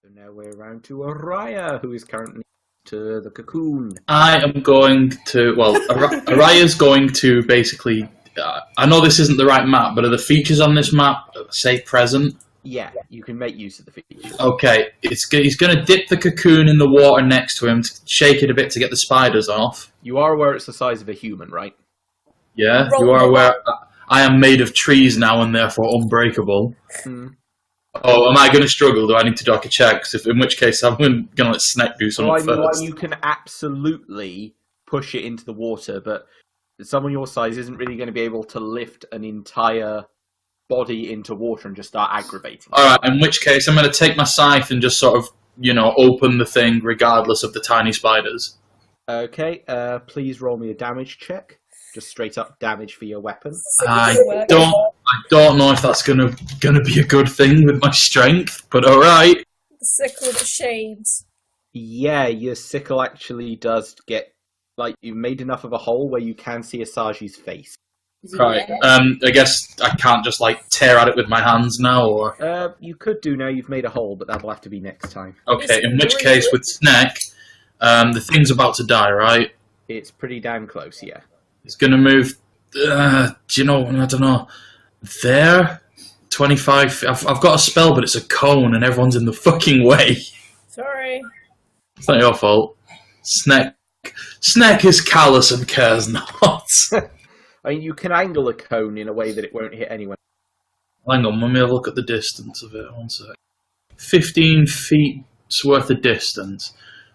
So now we're around to Araya, who is currently to the cocoon. I am going to... Well, Araya's going to basically... I know this isn't the right map, but are the features on this map, say, present? Yeah, you can make use of the features. Okay, he's going to dip the cocoon in the water next to him, to shake it a bit to get the spiders off. You are aware it's the size of a human, right? Yeah, you are aware I am made of trees now and therefore unbreakable. Hmm. Oh, am I going to struggle? Do I need to do like a check? In which case, I'm going to let Snack do something first. You can absolutely push it into the water, but someone your size isn't really going to be able to lift an entire body into water and just start aggravating. Alright, in which case, I'm going to take my scythe and just sort of, open the thing regardless of the tiny spiders. Okay, please roll me a damage check. Just straight up damage for your weapon. I don't know if that's gonna be a good thing with my strength, but alright. The sickle of the shades. Yeah, your sickle actually does get, you've made enough of a hole where you can see Asaji's face. Right, I guess I can't just, tear at it with my hands now, or... You could do now, you've made a hole, but that'll have to be next time. Okay, in which case, with Snack, the thing's about to die, right? It's pretty damn close, yeah. It's gonna move, I don't know, there? 25, I've got a spell, but it's a cone, and everyone's in the fucking way. Sorry. It's not your fault. Snack is callous and cares not. I mean, you can angle a cone in a way that it won't hit anyone. Hang on, let me have a look at the distance of it. 1 sec. 15 feet's worth of distance.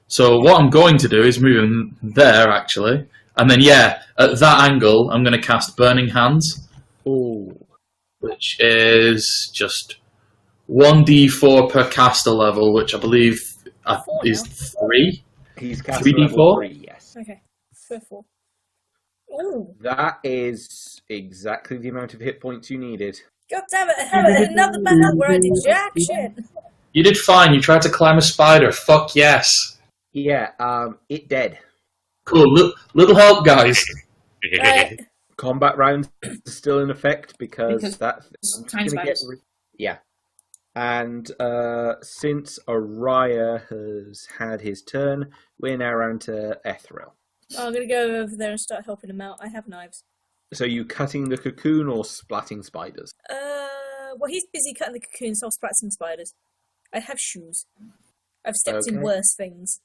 So what I'm going to do is move him there, actually. And then, yeah, at that angle, I'm going to cast Burning Hands. Ooh. Which is just 1d4 per caster level, which I believe is 3. He's cast 3d4? 3, yes. Okay, 4. Ooh. That is exactly the amount of hit points you needed. God damn it, I have another battle where I did jack shit. You did fine, you tried to climb a spider. Fuck yes. Yeah, it dead. Cool, little help, guys. Right. Combat rounds are still in effect because that's tiny spiders. Yeah. And since Araya has had his turn, we're now around to Ethril. Oh, I'm going to go over there and start helping him out. I have knives. So you cutting the cocoon or splatting spiders? Well, he's busy cutting the cocoon, so I'll splat some spiders. I have shoes. I've stepped in worse things.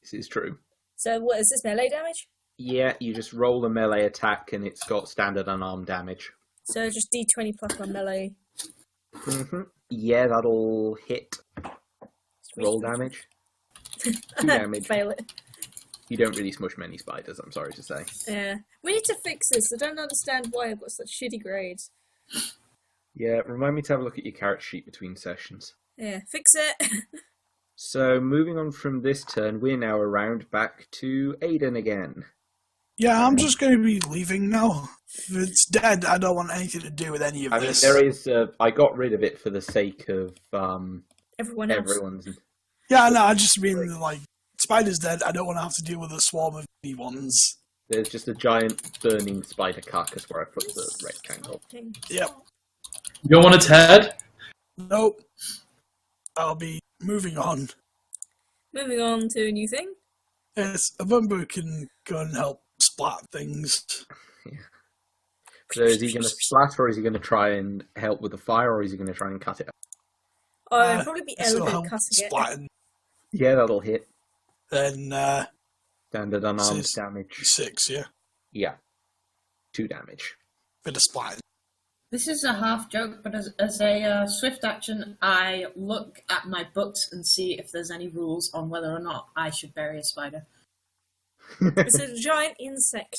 This is true. So what is this, melee damage? Yeah, you just roll a melee attack and it's got standard unarmed damage. So just d20 plus my melee. Mm-hmm. Yeah, that'll hit. Roll damage. 2 damage. Fail it. You don't really smush many spiders, I'm sorry to say. Yeah. We need to fix this. I don't understand why I've got such shitty grades. Yeah, remind me to have a look at your character sheet between sessions. Yeah, fix it. So, moving on from this turn, we're now around back to Aiden again. Yeah, I'm just going to be leaving now. If it's dead, I don't want anything to do with any of this. There is, I got rid of it for the sake of Everyone else. everyone's. Yeah, no, I just mean, Spider's dead, I don't want to have to deal with a swarm of new ones. There's just a giant burning spider carcass where I put the rectangle. Yep. You don't want its head? Nope. I'll be moving on. Moving on to a new thing. Yes, a bumbo can go and help splat things. Yeah. So is he going to splat, or is he going to try and help with the fire, or is he going to try and cut it? Oh, it'll probably be this'll elegant help cutting it. splatting. Yeah, that'll hit. Then, Standard unarmed This is- damage. 6, yeah. Yeah. 2 damage. Bit of splatting. This is a half joke, but as a swift action, I look at my books and see if there's any rules on whether or not I should bury a spider. It's a giant insect.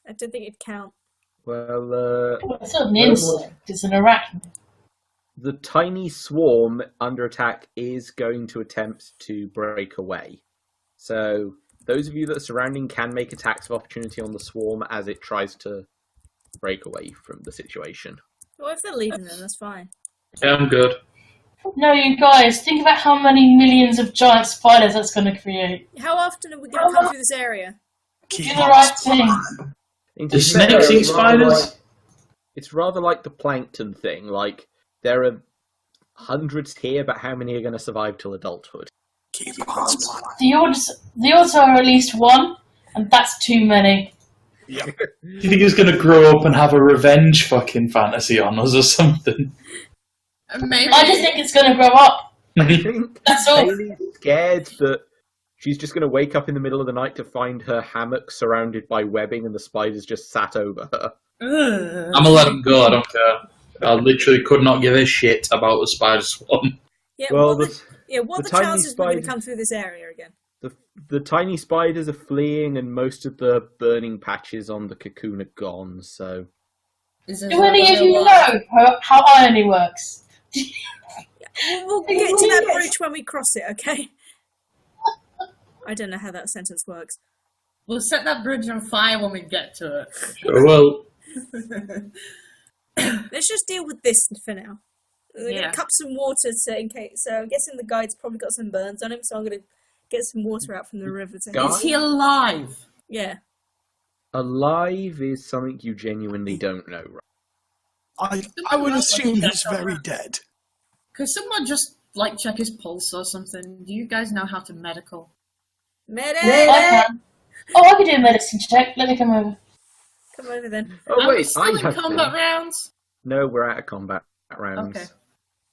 I don't think it'd count. Well, It's not an insect, it's an arachnid. the tiny swarm under attack is going to attempt to break away. So, those of you that are surrounding can make attacks of opportunity on the swarm as it tries to break away from the situation. Well, if they're leaving then, that's fine. Yeah, I'm good. No, you guys, think about how many millions of giant spiders that's going to create. How often are we going to come through this area? Do the right thing. Do snakes eat spiders? It's rather like the plankton thing. Like, there are hundreds here, but how many are going to survive till adulthood? Keep on spot. The odds are at least 1, and that's too many. Do you think he's going to grow up and have a revenge fucking fantasy on us or something? Maybe. I just think it's going to grow up. I think That's all. Taeli's scared that she's just going to wake up in the middle of the night to find her hammock surrounded by webbing and the spiders just sat over her. Ugh. I'm going to let him go, I don't care. I literally could not give a shit about the spider swarm. Yeah, Well, what are the tiny chances we're going to spiders- come through this area again? The tiny spiders are fleeing and most of the burning patches on the cocoon are gone, so... Do any of you know how irony works? We'll get to that bridge when we cross it, okay? I don't know how that sentence works. We'll set that bridge on fire when we get to it. Sure will. Let's just deal with this for now. We're going Yeah. to cup some water in case. So I'm guessing the guide's probably got some burns on him, so I'm going to get some water out from the river to Guy? Is he alive? Yeah. Alive is something you genuinely don't know, right? I would assume he's very dead. Could someone just check his pulse or something? Do you guys know how to medical? Medic! I can. Oh, I can do a medicine check. Let me come over. Come over then. Oh Are wait, we still I in have combat been. rounds? No, we're out of combat rounds. Okay.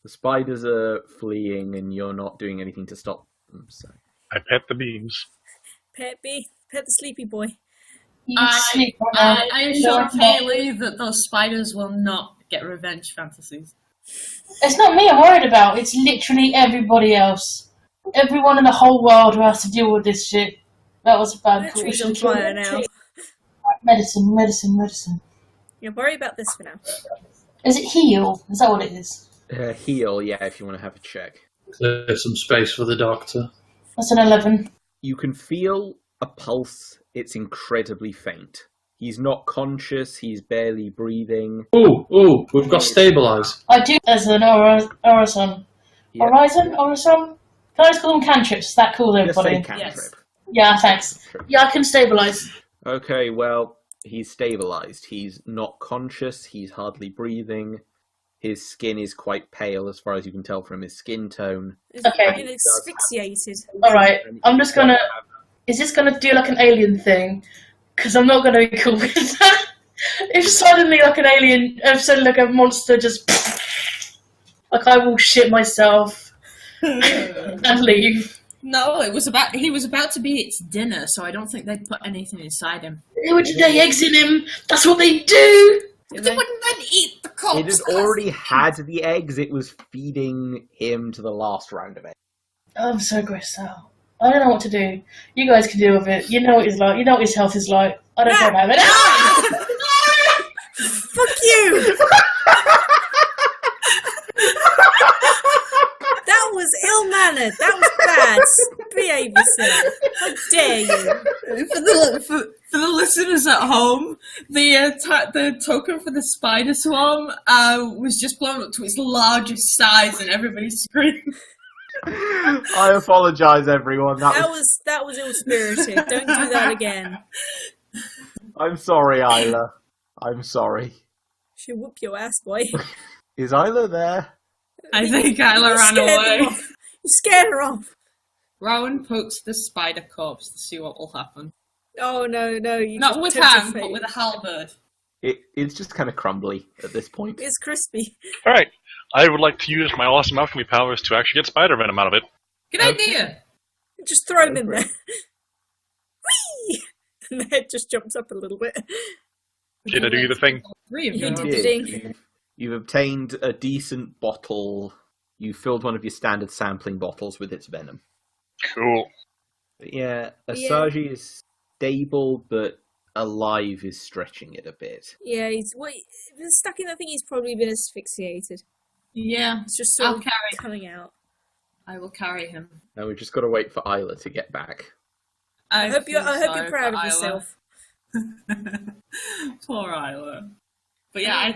The spiders are fleeing and you're not doing anything to stop them, so... I pet the beams. Pet the sleepy boy. You can sleep right now. I assure Taeli that those spiders will not get revenge fantasies. It's not me I'm worried about. It's literally everybody else. Everyone in the whole world who has to deal with this shit. That was a bad Literally's thought. on fire now. Medicine. Yeah, worry about this for now. Is it heal? Is that what it is? Heal, yeah, if you want to have a check. Clear some space for the doctor. That's an 11. You can feel a pulse. It's incredibly faint. He's not conscious. He's barely breathing. Ooh, we've got stabilise. I do as an Horizon. Yeah. Horizon? Can I just call them cantrips? Is that cool, Just say everybody? cantrip. Yes. Yeah, thanks. Yeah, I can stabilise. Okay, well, he's stabilized. He's not conscious. He's hardly breathing. His skin is quite pale, as far as you can tell from his skin tone. He's Okay. been asphyxiated. Alright, I'm just gonna... Is this gonna do like an alien thing? Because I'm not gonna be cool with that. If suddenly like an alien, if suddenly like a monster just... Like I will shit myself and leave. No, he was about to be its dinner, so I don't think they'd put anything inside him. They would lay eggs in him. That's what they do. They wouldn't then eat the corpse. It had already had the eggs. It was feeding him to the last round of eggs. I'm so grossed out. I don't know what to do. You guys can deal with it. You know what he's like. You know what his health is like. I don't care about it. Fuck you! That was ill-mannered. That was bad. Behave yourself. How dare you? For the listeners at home, the token for the spider swarm was just blown up to its largest size, and everybody screamed. I apologise, everyone. That was ill-spirited. Don't do that again. I'm sorry, Isla. I'm sorry. She'll whoop your ass, boy. Is Isla there? I think Isla ran scared her away. off. You scared her off. Rowan pokes the spider corpse to see what will happen. Oh no! You Not just with tempted hand, fate. but with a halberd. It's just kind of crumbly at this point. It's crispy. Alright, I would like to use my awesome alchemy powers to actually get spider venom out of it. Good idea. Just throw him in Go for there. it. Whee! And the head just jumps up a little bit. Did I do the thing? Three of You them. did. Did. Ding. You've obtained a decent bottle. You filled one of your standard sampling bottles with its venom. Cool. But yeah, Asagi is stable, but alive is stretching it a bit. Yeah, he's stuck in that thing. He's probably been asphyxiated. Yeah, It's just sort I'll of carry. coming out. I will carry him. Now we've just got to wait for Isla to get back. I hope feel you're sorry proud of for yourself. Isla. Poor Isla. But yeah,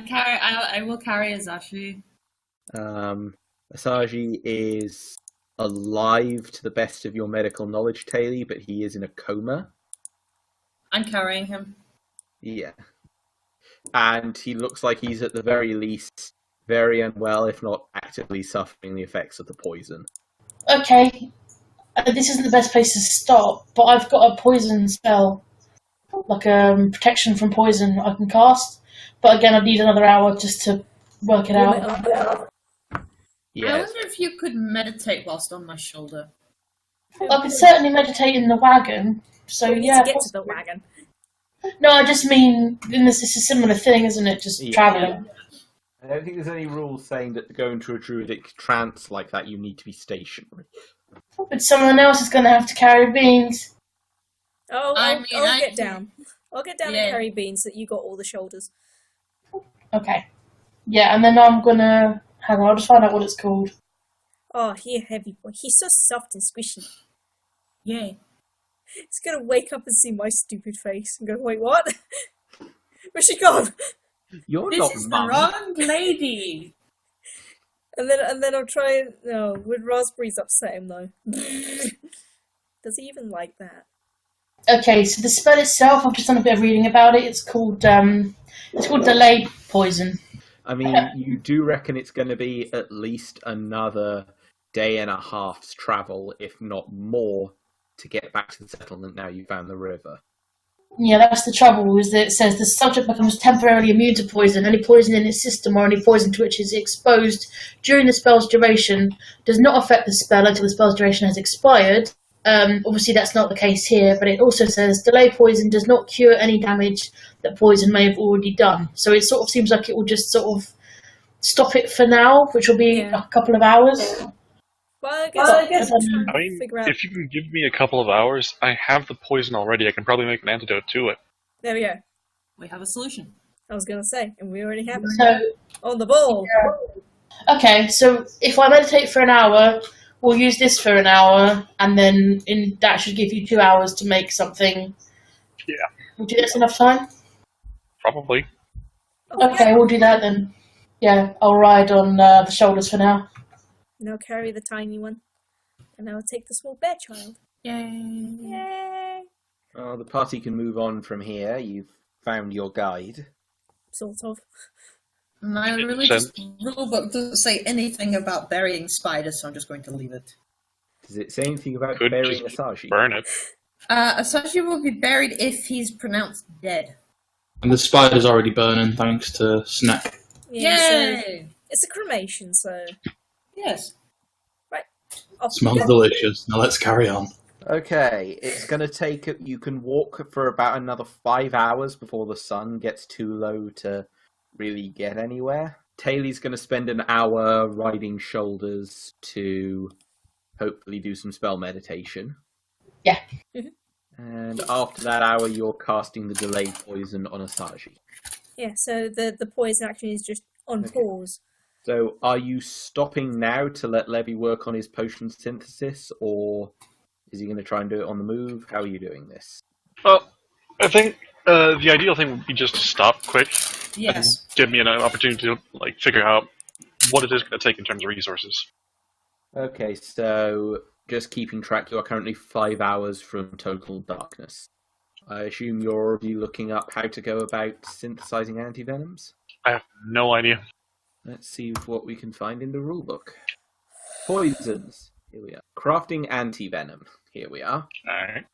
I will carry Azashi. Asagi is alive to the best of your medical knowledge, Taeli, but he is in a coma. I'm carrying him. Yeah. And he looks like he's at the very least very unwell, if not actively suffering the effects of the poison. Okay, this isn't the best place to stop, but I've got a poison spell, like protection from poison I can cast. But again, I'd need another hour just to work it out. I Yes. wonder if you could meditate whilst on my shoulder. I could certainly meditate in the wagon. So We need yeah. to get to the wagon. No, I just mean this is a similar thing, isn't it? Just Yeah. traveling. I don't think there's any rules saying that to go into a druidic trance like that, you need to be stationary. But someone else is going to have to carry beans. Oh, I I'll mean, get down. I'll get down Yeah. and carry beans so that you got all the shoulders. Okay. Yeah, and then I'm gonna hang on. I'll just find out what it's called. Oh, here, heavy boy. He's so soft and squishy. Yay. He's gonna wake up and see my stupid face and go, wait, what? Where's she gone? You're This not is the mum. wrong lady. And then I'll try and no. Would raspberries upset him though? Does he even like that? Okay, so the spell itself, I've just done a bit of reading about it. It's called delayed poison. I mean, you do reckon it's going to be at least another day and a half's travel, if not more, to get back to the settlement now you found the river. Yeah, that's the trouble, is that it says the subject becomes temporarily immune to poison. Any poison in its system or any poison to which it is exposed during the spell's duration does not affect the spell until the spell's duration has expired. Obviously, that's not the case here, but it also says delay poison does not cure any damage that poison may have already done. So it sort of seems like it will just sort of stop it for now, which will be Yeah. a couple of hours. Well, I I guess guess- I'll try and I mean, figure out. if you can give me a couple of hours, I have the poison already. I can probably make an antidote to it. There we go. We have a solution. I was gonna say, and we already have it. So, On the ball. okay, so if I meditate for an hour, we'll use this for an hour, and then that should give you 2 hours to make something. Yeah. Would you that's enough time? Probably. Okay, we'll do that then. Yeah, I'll ride on the shoulders for now. And I'll carry the tiny one, and I'll take the small bear child. Yay. Yay! The party can move on from here. You've found your guide. Sort of. My religious rulebook doesn't say anything about burying spiders, so I'm just going to leave it. Does it say anything about Could burying just Asashi? burn it. Asashi will be buried if he's pronounced dead. And the spider's already burning thanks to Snack. Yeah, so Yay! it's a cremation, so Yes. off we Smells go. delicious. Now let's carry on. Okay, it's going to take... You can walk for about another 5 hours before the sun gets too low to really get anywhere. Taeli's going to spend an hour riding shoulders to hopefully do some spell meditation. Yeah. And after that hour, you're casting the delayed poison on Asashi. Yeah, so the poison action is just on Okay. pause. So are you stopping now to let Levi work on his potion synthesis, or is he going to try and do it on the move? How are you doing this? Well, I think the ideal thing would be just to stop quick. Yes. Give me an opportunity to figure out what it is going to take in terms of resources. Okay, so just keeping track, you are currently 5 hours from total darkness. I assume you're already looking up how to go about synthesizing antivenoms? I have no idea. Let's see what we can find in the rulebook. Poisons. Here we are. Crafting antivenom. Here we are. Alright.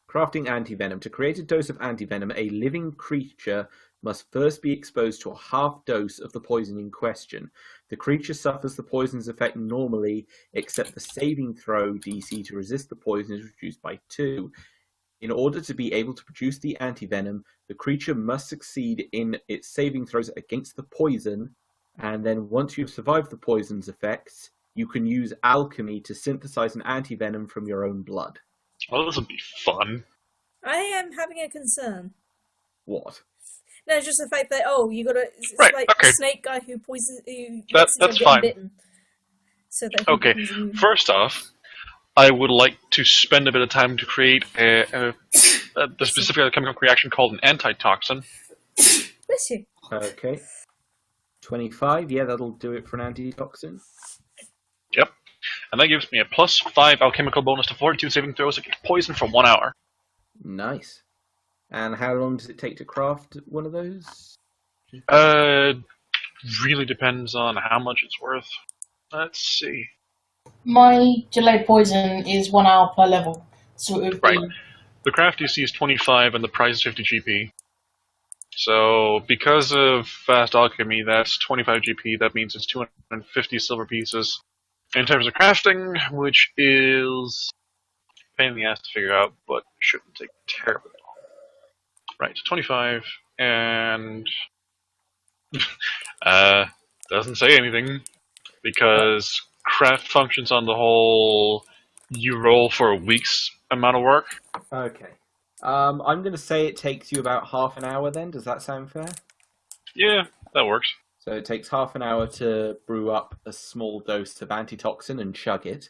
Crafting antivenom. To create a dose of antivenom, a living creature must first be exposed to a half dose of the poison in question. The creature suffers the poison's effect normally, except the saving throw DC to resist the poison is reduced by 2. In order to be able to produce the antivenom, the creature must succeed in its saving throws against the poison, and then once you've survived the poison's effects, you can use alchemy to synthesize an antivenom from your own blood. Well, this would be fun. I am having a concern. What? No, it's just the fact that you gotta. It's Right, like okay. a snake guy who poisons. That's fine. Bitten, so that he Okay, becomes immune. first off, I would like to spend a bit of time to create the specific chemical reaction called an antitoxin. Bless you. Okay. 25, yeah, that'll do it for an antitoxin. Yep. And that gives me a +5 alchemical bonus to fortitude saving throws against poison for 1 hour. Nice. And how long does it take to craft one of those? really depends on how much it's worth. Let's see. My delay poison is 1 hour per level, so it would be. Right. The craft DC is 25 and the price is 50 GP. So, because of fast alchemy, that's 25 GP. That means it's 250 silver pieces. In terms of crafting, which is a pain in the ass to figure out, but shouldn't take terribly long. Right, 25, and doesn't say anything, because craft functions on the whole, you roll for a week's amount of work. Okay. I'm going to say it takes you about half an hour then. Does that sound fair? Yeah, that works. So it takes half an hour to brew up a small dose of antitoxin and chug it.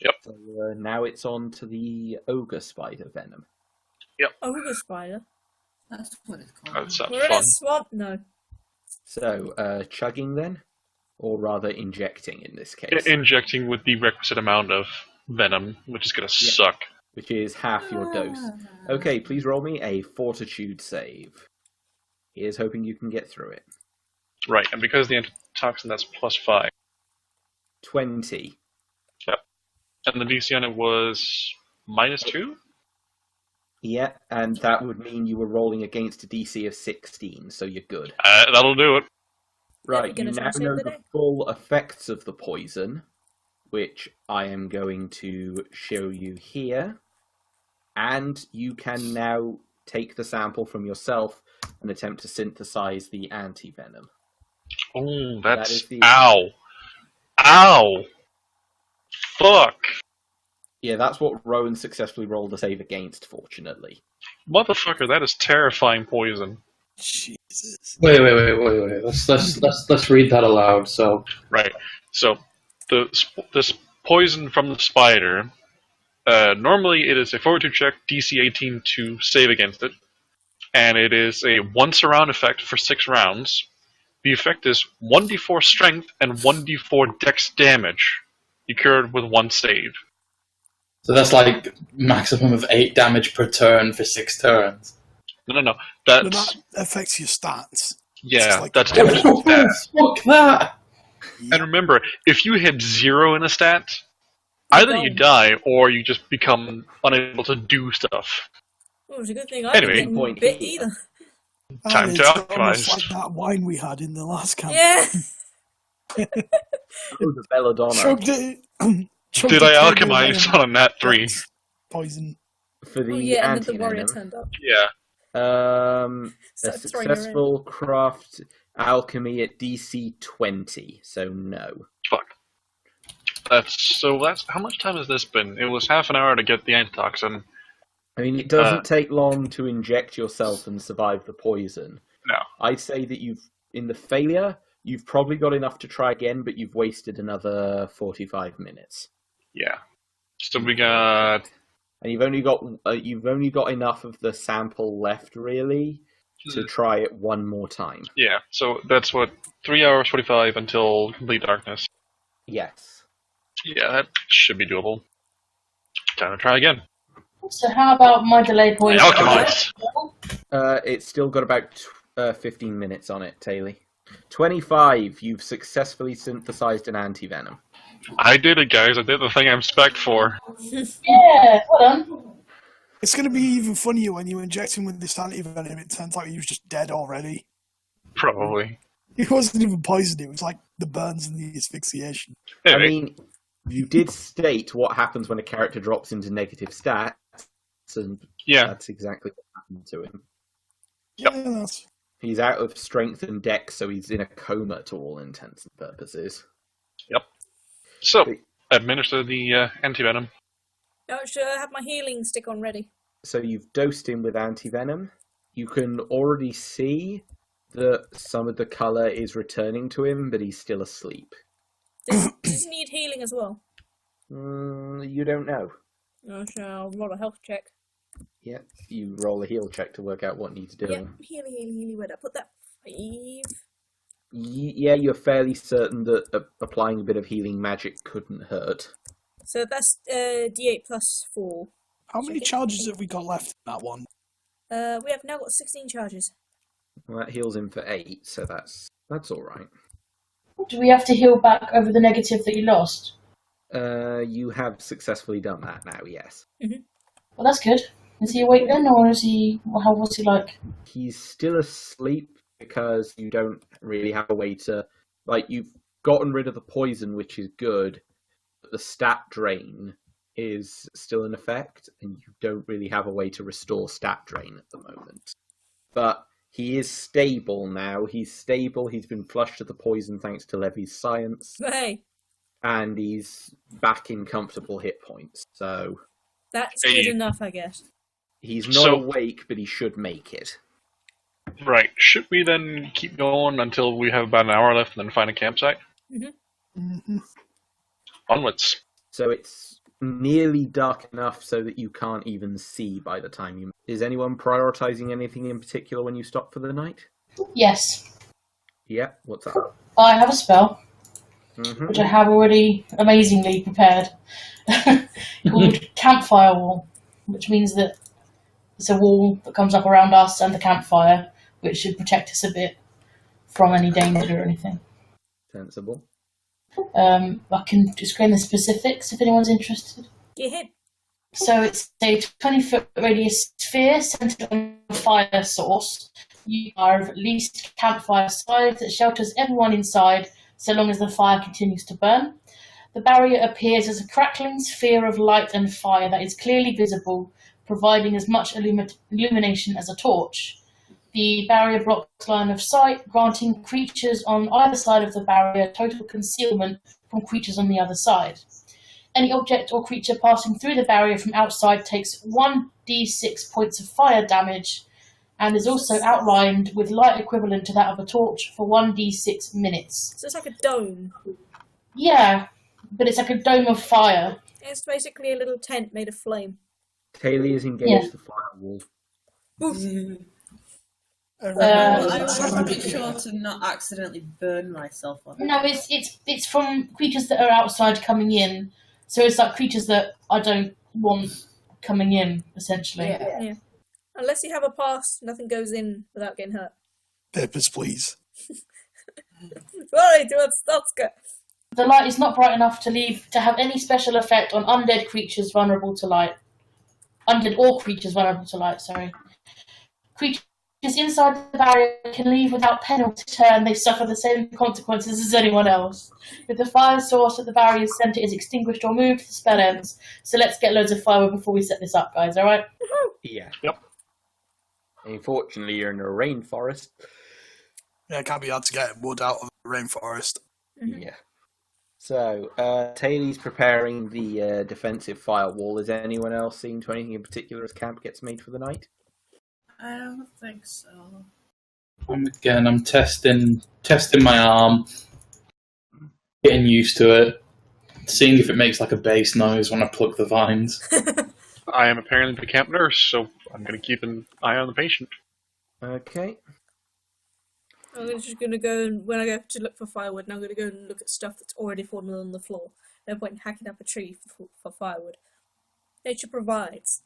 Yep. So now it's on to the Ogre Spider venom. Ogre Spider. That's what it's called. That sounds We're in fun. a swamp. No. So, chugging then? Or rather injecting in this case. Injecting with the requisite amount of venom, which is going to suck. Which is half your dose. Okay, please roll me a fortitude save. Here's hoping you can get through it. Right, and because the antitoxin, that's +5. 20. And the DC on it was -2? Yeah, and that would mean you were rolling against a DC of 16, so you're good. That'll do it. Right, Never you gonna now save know the the day. full effects of the poison, which I am going to show you here. And you can now take the sample from yourself and attempt to synthesize the anti-venom. Oh, That that's... is the- Ow! Ow! Fuck! Yeah, that's what Rowan successfully rolled a save against, fortunately. Motherfucker, that is terrifying poison. Jesus. Wait. Let's read that aloud. So, Right, so this poison from the spider, normally it is a fortitude check, DC 18 to save against it, and it is a once around effect for 6 rounds. The effect is 1d4 strength and 1d4 dex damage. You cured with 1 save. so that's like maximum of 8 damage per turn for 6 turns. No. But That's that affects your stats. yeah. like- That's damage to stat. Fuck that! And remember, if you hit 0 in a stat, either you die or you just become unable to do stuff. Oh, it's a good thing I Anyway. didn't Point get bit here. either. Time And to it's alchemize. almost like that wine we had in the last camp. Yeah. Oh, the Belladonna. Chugged it. chugged Did a I table alchemize and on a nat 3? that's Poison. For the Oh yeah, and then the warrior anti-venom. turned up. Yeah. A Started throwing her in. successful craft alchemy at DC 20, so no. Fuck. That's how much time has this been? It was half an hour to get the antitoxin. I mean, it doesn't take long to inject yourself and survive the poison. No. I'd say that in the failure, you've probably got enough to try again, but you've wasted another 45 minutes. Yeah. So we got And you've only got enough of the sample left, really, to try it one more time. yeah. So that's what 3 hours 45 until complete darkness. Yes. Yeah, that should be doable. Time to try again. So how about my delay poison? Alchemized. It's still got about 15 minutes on it, Taeli. 25, you've successfully synthesized an anti-venom. I did it, guys. I did the thing I'm spec'd for. Yeah, well done. It's going to be even funnier when you inject him with this anti-venom. It turns out he was just dead already. Probably. He wasn't even poisoned. It was like the burns and the asphyxiation. Anyway, I mean, you did state what happens when a character drops into negative stats, and yeah. that's exactly what happened to him. Yep. Yeah, that's... He's out of strength and dex, so he's in a coma to all intents and purposes. So, administer the anti-venom. Oh, should I have my healing stick on ready? So you've dosed him with anti-venom. You can already see that some of the colour is returning to him, but he's still asleep. Does he need healing as well? You don't know. Oh, shall roll a health check. Yeah, you roll a heal check to work out what needs doing. Yep, healing. Where'd I put that? 5. Yeah, you're fairly certain that applying a bit of healing magic couldn't hurt. So that's D8 plus 4. How many charges have we got left in that one? We have now got 16 charges. Well, that heals him for 8, so that's all right. Do we have to heal back over the negative that you lost? You have successfully done that now, yes. Well, that's good. Is he awake then, or is he? What's he like? He's still asleep because you don't really have a way to... Like, you've gotten rid of the poison, which is good, but the stat drain is still in effect, and you don't really have a way to restore stat drain at the moment. But he is stable now. He's stable. He's been flushed of the poison thanks to Levy's science. Hey, And he's back in comfortable hit points. So that's good enough, I guess. he's not awake, but he should make it. Right. Should we then keep going until we have about an hour left and then find a campsite? Onwards. So it's nearly dark enough so that you can't even see by the time you... Is anyone prioritizing anything in particular when you stop for the night? Yes. Yeah, what's up? I have a spell, which I have already amazingly prepared, called Campfire Wall, which means that it's a wall that comes up around us and the campfire, which should protect us a bit from any danger or anything. Sensible. I can explain the specifics if anyone's interested. Get hit. So it's a 20-foot radius sphere centered on a fire source. You are of at least campfire size that shelters everyone inside so long as the fire continues to burn. The barrier appears as a crackling sphere of light and fire that is clearly visible, providing as much illumination as a torch. The barrier blocks line of sight, granting creatures on either side of the barrier total concealment from creatures on the other side. Any object or creature passing through the barrier from outside takes 1d6 points of fire damage and is also outlined with light equivalent to that of a torch for 1d6 minutes. So it's like a dome. Yeah, but it's like a dome of fire. It's basically a little tent made of flame. Taeli is engaged the firewall. I want to be sure to not accidentally burn myself on it. No, it's from creatures that are outside coming in. So it's like creatures that I don't want coming in, essentially. Yeah. Unless you have a pass, nothing goes in without getting hurt. Papers, please. Sorry, that's good. The light is not bright enough to have any special effect on undead creatures vulnerable to light. Undead or creatures vulnerable to light, sorry. Creatures inside the barrier can leave without penalty and they suffer the same consequences as anyone else. If the fire source at the barrier's centre is extinguished or moved, the spell ends. So let's get loads of firewood before we set this up, guys, alright? Yeah. Yep. Unfortunately, you're in a rainforest. Yeah, it can't be hard to get wood out of the rainforest. Yeah. So, Taeli's preparing the defensive firewall. Is anyone else seeing to anything in particular as camp gets made for the night? I don't think so. I'm testing my arm, getting used to it, seeing if it makes like a bass noise when I pluck the vines. I am apparently the camp nurse, so I'm going to keep an eye on the patient. Okay. I'm just going to go, and when I go to look for firewood, and I'm going to go and look at stuff that's already fallen on the floor. No point in hacking up a tree for firewood. Nature provides.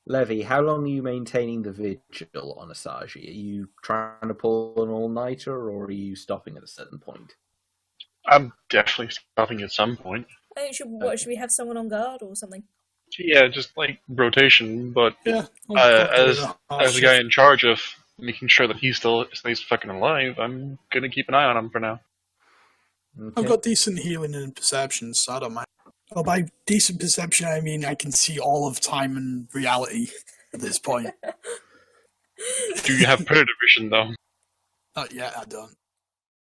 Levy, how long are you maintaining the vigil on Asagi? Are you trying to pull an all-nighter, or are you stopping at a certain point? I'm definitely stopping at some point. I think should we have someone on guard or something? Yeah, just like rotation, but Yeah. as the guy in charge of making sure that he still stays fucking alive, I'm gonna keep an eye on him for now. Okay. I've got decent healing and perception, so I don't mind. Well, by decent perception, I mean I can see all of time and reality at this point. Do you have predator vision though? Not yet, I don't.